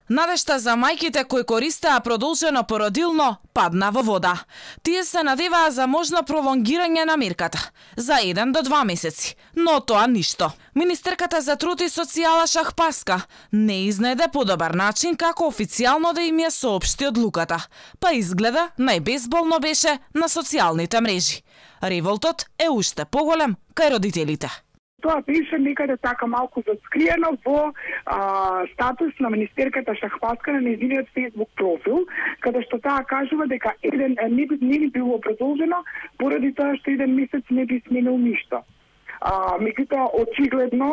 Надежта за мајките кои користеа продолжено породилно падна во вода. Тие се надеваа за можно пролонгирање на мерката за 1 до 2 месеци, но тоа ништо. Министерката за труд и социјала Шахпаска не изнајде подобар начин како официјално да им ја соопшти одлуката, па изгледа најбезболно беше на социјалните мрежи. Револтот е уште поголем кај родителите. Тоа беше некаде така малку заскриено во статус на министерката Шахпаска на нејзиниот Facebook профил, каде што таа кажува дека не би било продолжено поради тоа што 1 месец не би сменил ништо. Меѓутоа, очигледно,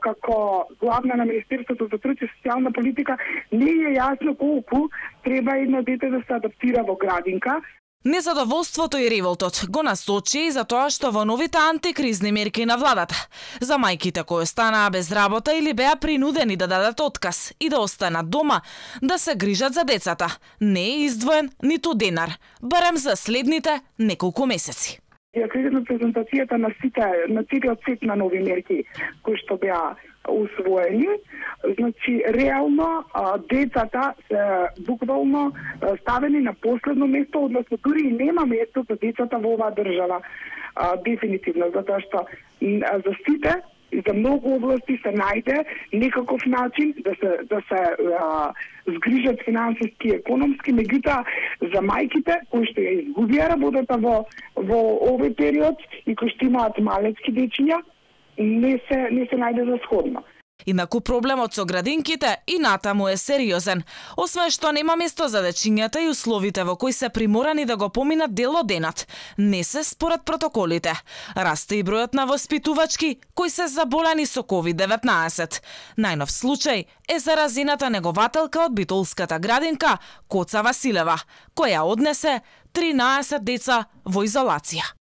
како главна на Министерството за труд и социјална политика, не е јасно колку треба едно дете да се адаптира во градинка. Незадоволството и револтот го насочи и за тоа што во новите антикризни мерки на владата за мајките кои останаа без работа или беа принудени да дадат отказ и да останат дома да се грижат за децата, не е издвоен ниту денар, барем за следните неколку месеци. Ја критикувам презентацијата на целиот сет на нови мерки кои што беа усвоени. Значи, реално децата се буквално ставени на последно место, односно дури и нема место за децата во оваа држава. Дефинитивно, затоа што за сите и за многу области се најде некаков начин да се згрижат финансиски и економски, меѓутоа за мајките кои што ја изгубија работата во овој период и кои што имаат малечки дечиња, не се најде за сходно. Инаку проблемот со градинките и натаму е сериозен. Освен што нема место за дечињата и условите во кои се приморани да го поминат дел од денот, не се според протоколите. Расте и бројот на воспитувачки кои се заболени со COVID-19. Најнов случај е заразената негователка од битолската градинка Коца Василева, која однесе 13 деца во изолација.